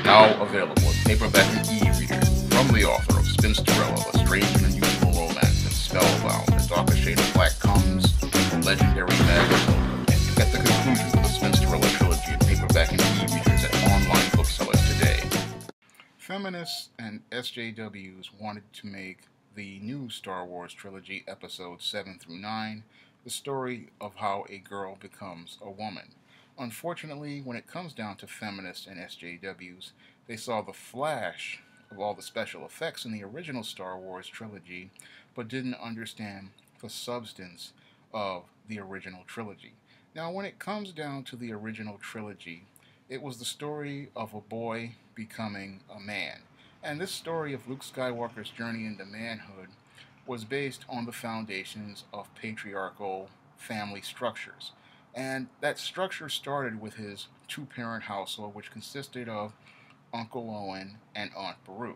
Now available as paperback and e-reader from the author of Spinsterella, A Strange and Unusual Romance, and Spellbound, A Darker Shade of Black comes from legendary magazine. And you get the conclusion of the Spinsterella Trilogy in paperback and e-readers at online booksellers today. Feminists and SJWs wanted to make the new Star Wars trilogy, episodes 7 through 9, the story of how a girl becomes a woman. Unfortunately, when it comes down to feminists and SJWs, they saw the flash of all the special effects in the original Star Wars trilogy, but didn't understand the substance of the original trilogy. Now, when it comes down to the original trilogy, it was the story of a boy becoming a man. And this story of Luke Skywalker's journey into manhood was based on the foundations of patriarchal family structures. And that structure started with his two-parent household, which consisted of Uncle Owen and Aunt Beru.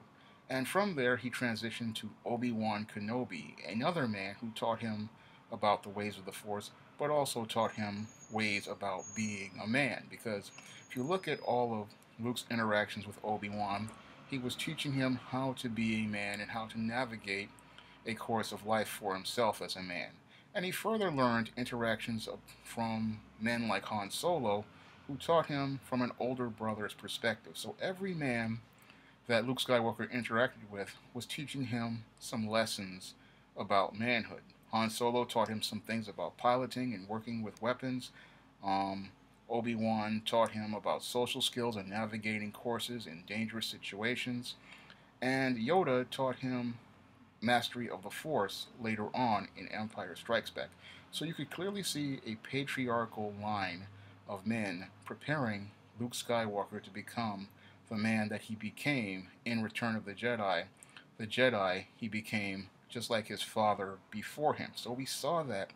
And from there, he transitioned to Obi-Wan Kenobi, another man who taught him about the ways of the Force, but also taught him ways about being a man. Because if you look at all of Luke's interactions with Obi-Wan, he was teaching him how to be a man and how to navigate a course of life for himself as a man. And he further learned interactions from men like Han Solo, who taught him from an older brother's perspective. So every man that Luke Skywalker interacted with was teaching him some lessons about manhood. Han Solo taught him some things about piloting and working with weapons. Obi-Wan taught him about social skills and navigating courses in dangerous situations. And Yoda taught him mastery of the Force later on in Empire Strikes Back. So you could clearly see a patriarchal line of men preparing Luke Skywalker to become the man that he became in Return of the Jedi. The Jedi he became just like his father before him. So we saw that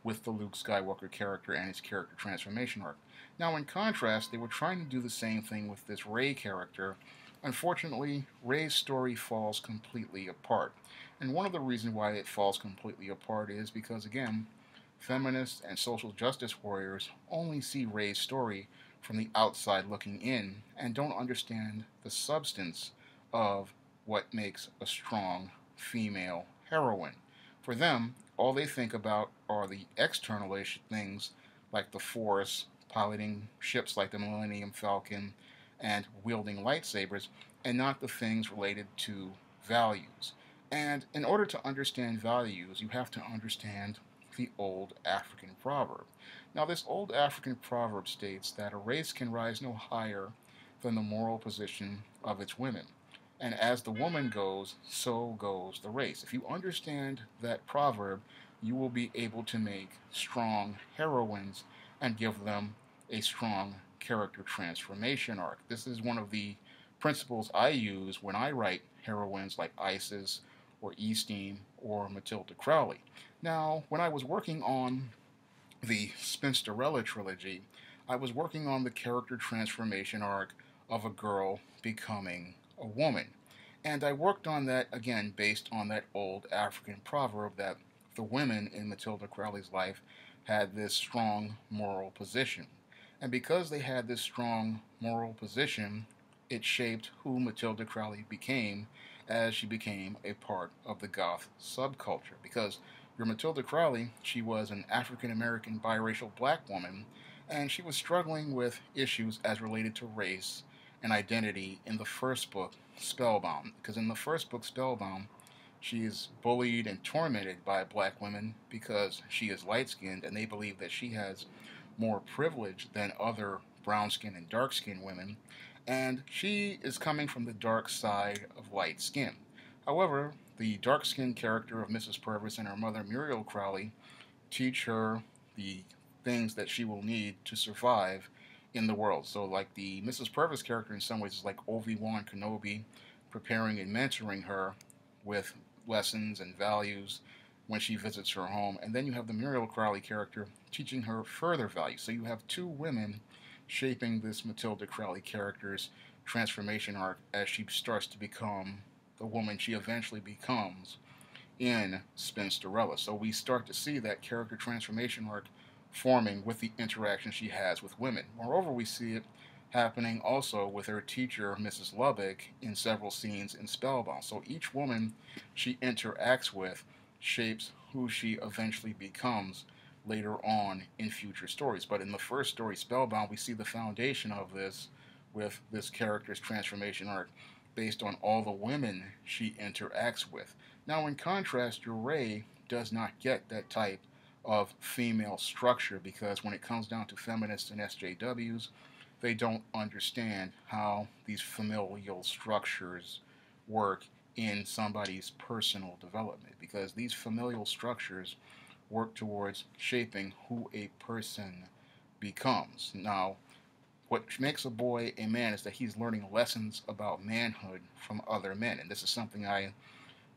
with the Luke Skywalker character and his character transformation arc. Now in contrast, they were trying to do the same thing with this Rey character. Unfortunately, Rey's story falls completely apart. And one of the reasons why it falls completely apart is because, again, feminists and social justice warriors only see Rey's story from the outside looking in and don't understand the substance of what makes a strong female heroine. For them, all they think about are the external things like the Force, piloting ships like the Millennium Falcon, and wielding lightsabers, and not the things related to values. And in order to understand values, you have to understand the old African proverb. Now, this old African proverb states that a race can rise no higher than the moral position of its women. And as the woman goes, so goes the race. If you understand that proverb, you will be able to make strong heroines and give them a strong character transformation arc. This is one of the principles I use when I write heroines like Isis or Eastine or Matilda Crowley. Now, when I was working on the Spinsterella Trilogy, I was working on the character transformation arc of a girl becoming a woman. And I worked on that, again, based on that old African proverb that the women in Matilda Crowley's life had this strong moral position. And because they had this strong moral position, it shaped who Matilda Crowley became as she became a part of the goth subculture. Because your Matilda Crowley, she was an African-American biracial black woman, and she was struggling with issues as related to race and identity in the first book, Spellbound. Because in the first book, Spellbound, she is bullied and tormented by black women because she is light-skinned, and they believe that she has more privilege than other brown-skinned and dark-skinned women, and she is coming from the dark side of light skin. However, the dark-skinned character of Mrs. Purvis and her mother Muriel Crowley teach her the things that she will need to survive in the world. So like the Mrs. Purvis character in some ways is like Obi-Wan Kenobi preparing and mentoring her with lessons and values when she visits her home. And then you have the Muriel Crowley character teaching her further values. So you have two women shaping this Matilda Crowley character's transformation arc as she starts to become the woman she eventually becomes in Spinsterella. So we start to see that character transformation arc forming with the interaction she has with women. Moreover, we see it happening also with her teacher, Mrs. Lubbock, in several scenes in Spellbound. So each woman she interacts with shapes who she eventually becomes later on in future stories. But in the first story, Spellbound, we see the foundation of this with this character's transformation arc based on all the women she interacts with. Now, in contrast, Ray does not get that type of female structure because when it comes down to feminists and SJWs, they don't understand how these familial structures work in somebody's personal development because these familial structures work towards shaping who a person becomes. Now, what makes a boy a man is that he's learning lessons about manhood from other men. And this is something I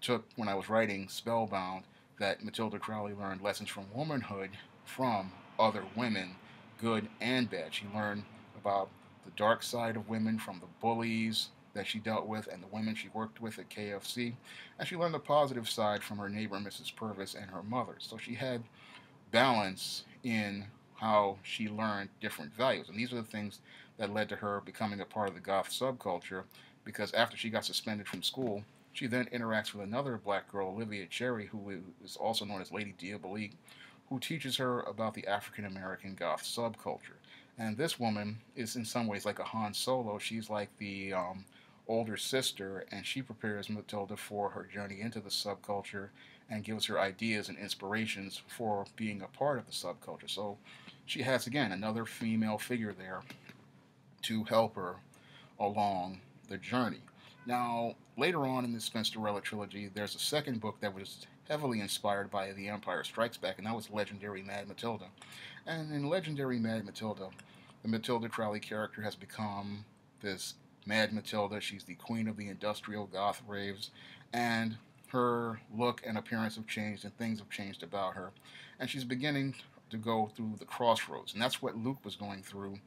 took when I was writing Spellbound, that Matilda Crowley learned lessons from womanhood from other women, good and bad. She learned about the dark side of women from the bullies that she dealt with and the women she worked with at KFC. And she learned the positive side from her neighbor, Mrs. Purvis, and her mother. So she had balance in how she learned different values. And these are the things that led to her becoming a part of the goth subculture because after she got suspended from school, she then interacts with another black girl, Olivia Cherry, who is also known as Lady Diabolique, who teaches her about the African American goth subculture. And this woman is in some ways like a Han Solo. She's like the older sister, and she prepares Matilda for her journey into the subculture and gives her ideas and inspirations for being a part of the subculture. So she has, again, another female figure there to help her along the journey. Now, later on in the Spinsterella Trilogy, there's a second book that was heavily inspired by The Empire Strikes Back, and that was Legendary Mad Matilda. And in Legendary Mad Matilda, the Matilda Crowley character has become this Mad Matilda. She's the queen of the industrial goth raves, and her look and appearance have changed, and things have changed about her. And she's beginning to go through the crossroads, and that's what Luke was going through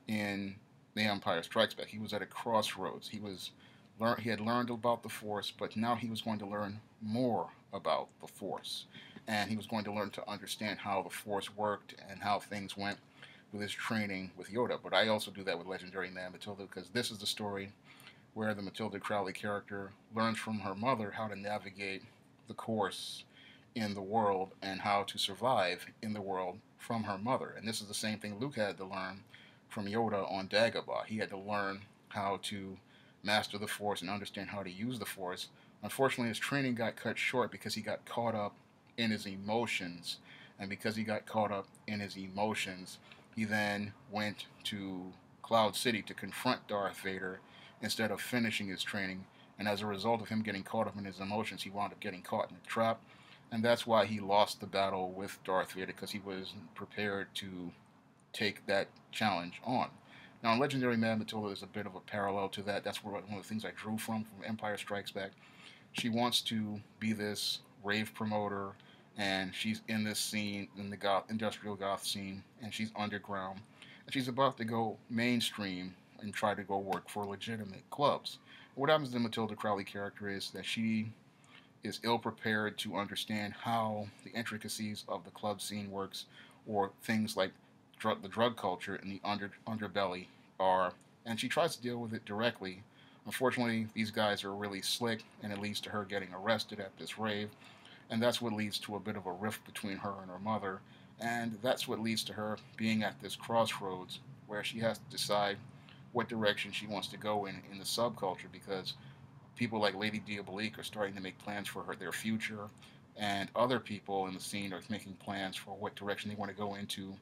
in The Empire Strikes Back. He was at a crossroads. He had learned about the Force, but now he was going to learn more about the Force, and he was going to learn to understand how the Force worked and how things went with his training with Yoda. But I also do that with Legendary Man Matilda because this is the story where the Matilda Crowley character learns from her mother how to navigate the course in the world and how to survive in the world from her mother. And this is the same thing Luke had to learn from Yoda on Dagobah. He had to learn how to master the Force and understand how to use the Force. Unfortunately, his training got cut short because he got caught up in his emotions. And because he got caught up in his emotions, he then went to Cloud City to confront Darth Vader instead of finishing his training. And as a result of him getting caught up in his emotions, he wound up getting caught in a trap. And that's why he lost the battle with Darth Vader, because he was prepared to take that challenge on. Now, in Legendary Mad Matilda, there's a bit of a parallel to that. That's one of the things I drew from Empire Strikes Back. She wants to be this rave promoter, and she's in this scene, in the industrial goth scene, and she's underground. And she's about to go mainstream and try to go work for legitimate clubs. What happens to the Matilda Crowley character is that she is ill prepared to understand how the intricacies of the club scene works, or things like the drug culture and the underbelly are, and she tries to deal with it directly. Unfortunately, these guys are really slick, and it leads to her getting arrested at this rave, and that's what leads to a bit of a rift between her and her mother, and that's what leads to her being at this crossroads where she has to decide what direction she wants to go in the subculture, because people like Lady Diabolique are starting to make plans for their future, and other people in the scene are making plans for what direction they want to go into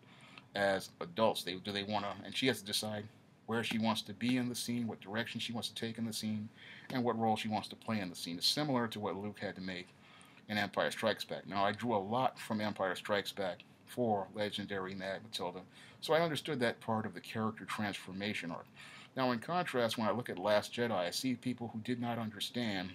as adults. Do they want to, and she has to decide where she wants to be in the scene, what direction she wants to take in the scene, and what role she wants to play in the scene. It's similar to what Luke had to make in Empire Strikes Back. Now, I drew a lot from Empire Strikes Back for Legendary Mad Matilda, so I understood that part of the character transformation arc. Now, in contrast, when I look at Last Jedi, I see people who did not understand,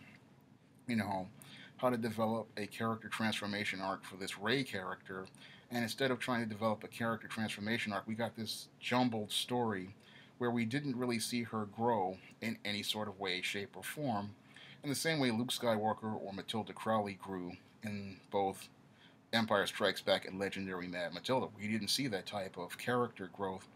how to develop a character transformation arc for this Rey character, and instead of trying to develop a character transformation arc, we got this jumbled story where we didn't really see her grow in any sort of way, shape, or form, in the same way Luke Skywalker or Matilda Crowley grew in both Empire Strikes Back and Legendary Mad Matilda. We didn't see that type of character growth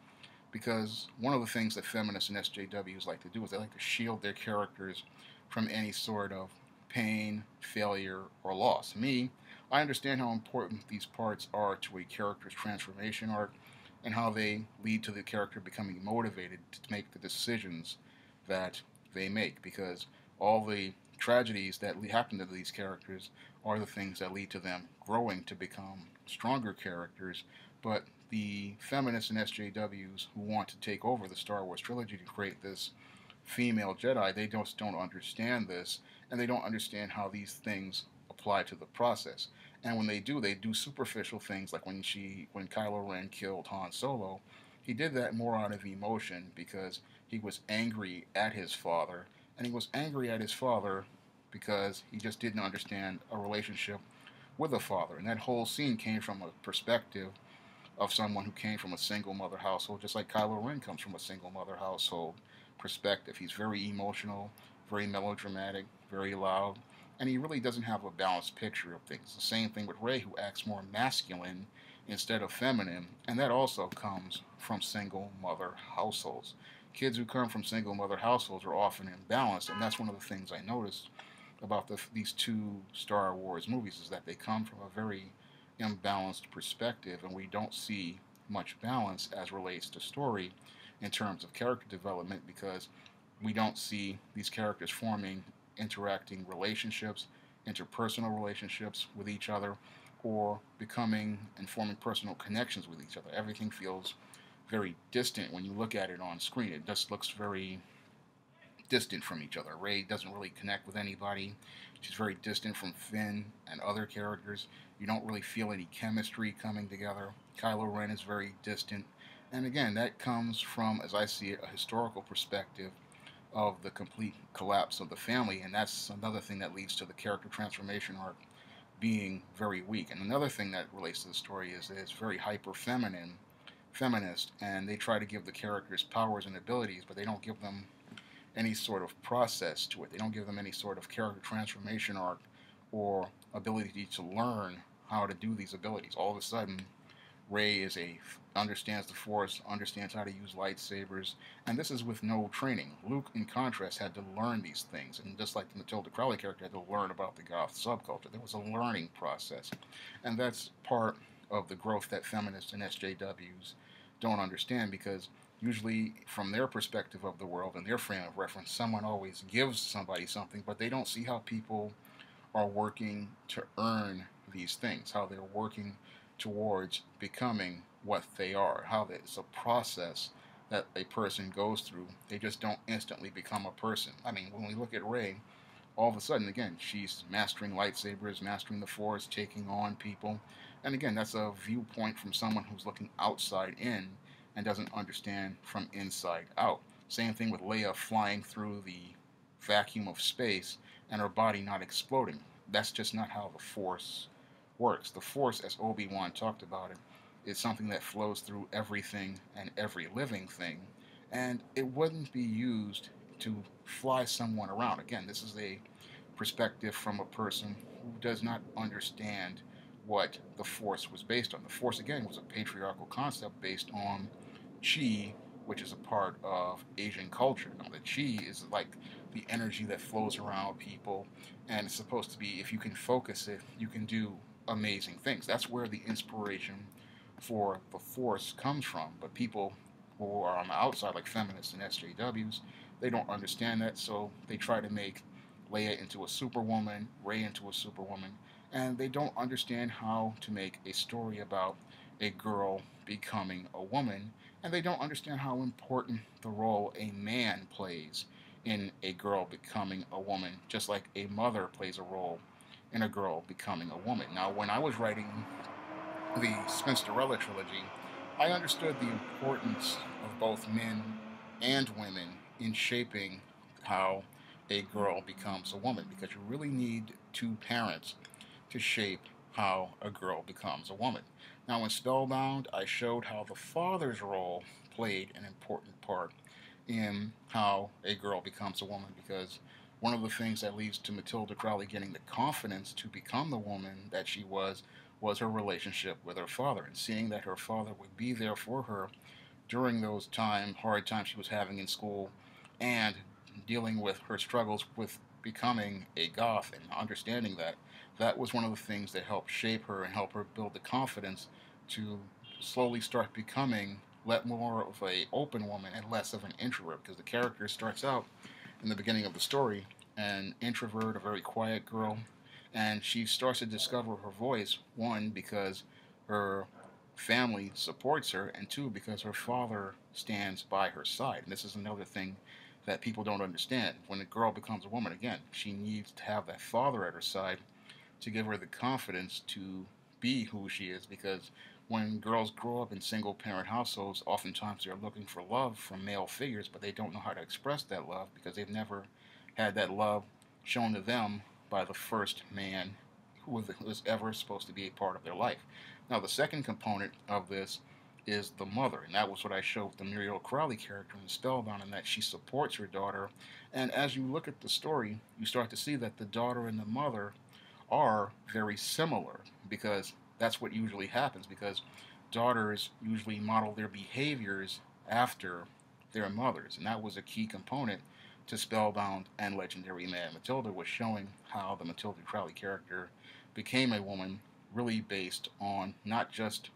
because one of the things that feminists and SJWs like to do is they like to shield their characters from any sort of pain, failure, or loss. Me, I understand how important these parts are to a character's transformation arc and how they lead to the character becoming motivated to make the decisions that they make, because all the tragedies that happen to these characters are the things that lead to them growing to become stronger characters. But the feminists and SJWs who want to take over the Star Wars trilogy to create this female Jedi, they just don't understand this, and they don't understand how these things apply to the process. And when they do superficial things, like when Kylo Ren killed Han Solo. He did that more out of emotion because he was angry at his father, and he was angry at his father because he just didn't understand a relationship with a father. And that whole scene came from a perspective of someone who came from a single mother household, just like Kylo Ren comes from a single mother household perspective. He's very emotional, very melodramatic, very loud, and he really doesn't have a balanced picture of things. The same thing with Rey, who acts more masculine instead of feminine, and that also comes from single mother households. Kids who come from single mother households are often imbalanced, and that's one of the things I noticed about these two Star Wars movies is that they come from a very imbalanced perspective, and we don't see much balance as relates to story in terms of character development, because we don't see these characters forming interacting relationships, interpersonal relationships with each other, or becoming and forming personal connections with each other. Everything feels very distant when you look at it on screen. It just looks very distant from each other. Rey doesn't really connect with anybody. She's very distant from Finn and other characters. You don't really feel any chemistry coming together. Kylo Ren is very distant. And again, that comes from, as I see it, a historical perspective of the complete collapse of the family, and that's another thing that leads to the character transformation arc being very weak. And another thing that relates to the story is that it's very hyper feminist, and they try to give the characters powers and abilities, but they don't give them any sort of process to it. They don't give them any sort of character transformation arc or ability to learn how to do these abilities. All of a sudden, Rey understands the Force, understands how to use lightsabers, and this is with no training. Luke, in contrast, had to learn these things, and just like the Matilda Crowley character had to learn about the goth subculture. There was a learning process, and that's part of the growth that feminists and SJWs don't understand, because usually from their perspective of the world and their frame of reference, someone always gives somebody something, but they don't see how people are working to earn these things, how they're working towards becoming what they are, how it's a process that a person goes through. They just don't instantly become a person. I mean, when we look at Rey, all of a sudden, again, she's mastering lightsabers, mastering the Force, taking on people. And again, that's a viewpoint from someone who's looking outside in and doesn't understand from inside out. Same thing with Leia flying through the vacuum of space and her body not exploding. That's just not how the Force works. The Force, as Obi-Wan talked about it, is something that flows through everything and every living thing, and it wouldn't be used to fly someone around. Again, this is a perspective from a person who does not understand what the Force was based on. The Force, again, was a patriarchal concept based on Chi, which is a part of Asian culture. Now, the Chi is like the energy that flows around people, and it's supposed to be, if you can focus it, you can do amazing things. That's where the inspiration for the Force comes from. But people who are on the outside, like feminists and SJWs, they don't understand that, so they try to make Leia into a superwoman, Rey into a superwoman, and they don't understand how to make a story about a girl becoming a woman, and they don't understand how important the role a man plays in a girl becoming a woman, just like a mother plays a role in a girl becoming a woman. Now, when I was writing the Spinsterella Trilogy, I understood the importance of both men and women in shaping how a girl becomes a woman, because you really need two parents to shape how a girl becomes a woman. Now, in Spellbound, I showed how the father's role played an important part in how a girl becomes a woman, because one of the things that leads to Matilda Crowley getting the confidence to become the woman that she was her relationship with her father, and seeing that her father would be there for her during those hard times she was having in school, and dealing with her struggles with becoming a goth and understanding that, that was one of the things that helped shape her and help her build the confidence to slowly start becoming let more of a open woman and less of an introvert, because the character starts out in the beginning of the story an introvert, a very quiet girl, and she starts to discover her voice, one because her family supports her, and two because her father stands by her side. And this is another thing that people don't understand. When a girl becomes a woman, again, she needs to have that father at her side to give her the confidence to be who she is, because when girls grow up in single parent households, oftentimes they're looking for love from male figures, but they don't know how to express that love because they've never had that love shown to them by the first man who was ever supposed to be a part of their life. Now, the second component of this is the mother, and that was what I showed with the Muriel Crowley character in Spellbound, and that she supports her daughter. And as you look at the story, you start to see that the daughter and the mother are very similar, because that's what usually happens, because daughters usually model their behaviors after their mothers, and that was a key component to Spellbound and Legendary Man Matilda, was showing how the Matilda Crowley character became a woman, really based on not just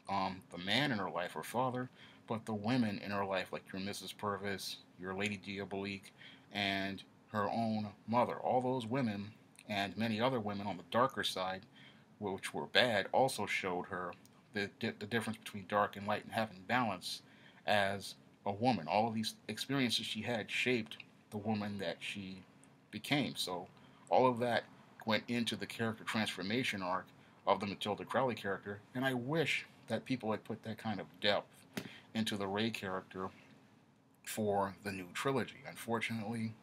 the man in her life, her father, but the women in her life, like your Mrs. Purvis, your Lady Diabolique, and her own mother. All those women and many other women on the darker side, which were bad, also showed her the difference between dark and light and having balance as a woman. All of these experiences she had shaped the woman that she became. So all of that went into the character transformation arc of the Matilda Crowley character, and I wish that people had put that kind of depth into the Ray character for the new trilogy. Unfortunately,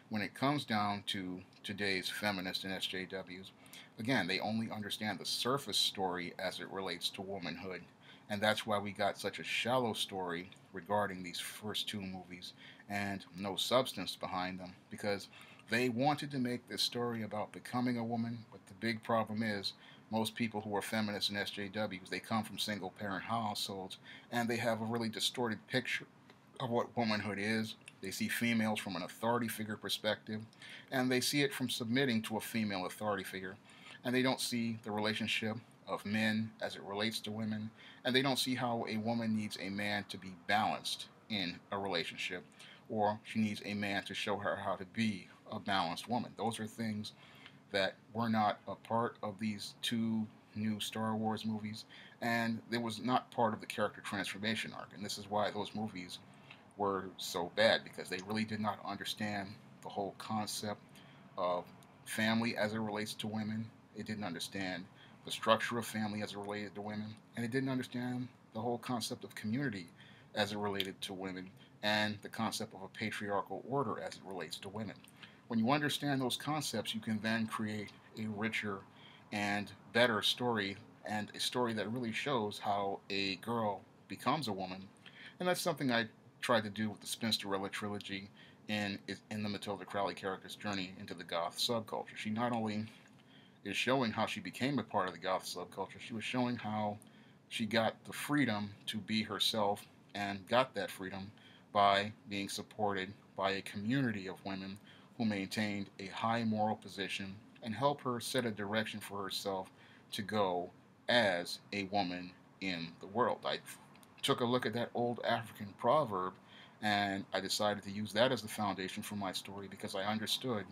when it comes down to today's feminists and SJWs, again, they only understand the surface story as it relates to womanhood. And that's why we got such a shallow story regarding these first two movies and no substance behind them, because they wanted to make this story about becoming a woman, but the big problem is most people who are feminists and SJWs, they come from single parent households, and they have a really distorted picture of what womanhood is. They see females from an authority figure perspective, and they see it from submitting to a female authority figure, and they don't see the relationship of men as it relates to women, and they don't see how a woman needs a man to be balanced in a relationship, or she needs a man to show her how to be a balanced woman. Those are things that were not a part of these two new Star Wars movies, and it was not part of the character transformation arc. And this is why those movies were so bad, because they really did not understand the whole concept of family as it relates to women. It didn't understand the structure of family as it related to women, and it didn't understand the whole concept of community as it related to women, and the concept of a patriarchal order as it relates to women. When you understand those concepts, you can then create a richer and better story, and a story that really shows how a girl becomes a woman. And that's something I tried to do with the Spinsterella Trilogy in the Matilda Crowley character's journey into the goth subculture. She not only is showing how she became a part of the goth subculture, she was showing how she got the freedom to be herself, and got that freedom by being supported by a community of women who maintained a high moral position and help her set a direction for herself to go as a woman in the world. I took a look at that old African proverb, and I decided to use that as the foundation for my story, because I understood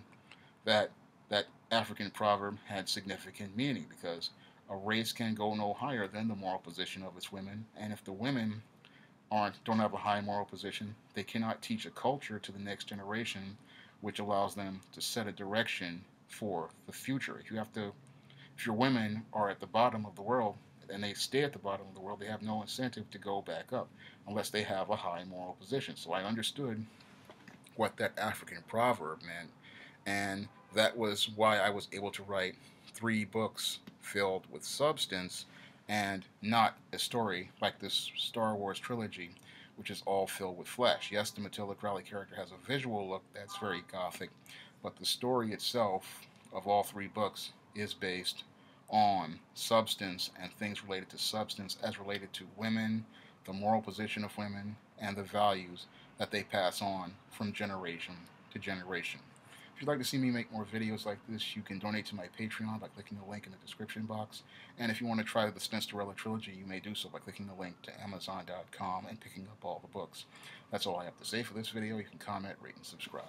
that that African proverb had significant meaning, because a race can go no higher than the moral position of its women, and if the women don't have a high moral position, they cannot teach a culture to the next generation, which allows them to set a direction for the future. If your women are at the bottom of the world and they stay at the bottom of the world, they have no incentive to go back up unless they have a high moral position. So I understood what that African proverb meant, and that was why I was able to write 3 books filled with substance, and not a story like this Star Wars trilogy, which is all filled with flesh. Yes, the Matilda Crowley character has a visual look that's very gothic, but the story itself of all 3 books is based on substance and things related to substance as related to women, the moral position of women, and the values that they pass on from generation to generation. If you'd like to see me make more videos like this, you can donate to my Patreon by clicking the link in the description box. And if you want to try the Spinsterella Trilogy, you may do so by clicking the link to Amazon.com and picking up all the books. That's all I have to say for this video. You can comment, rate, and subscribe.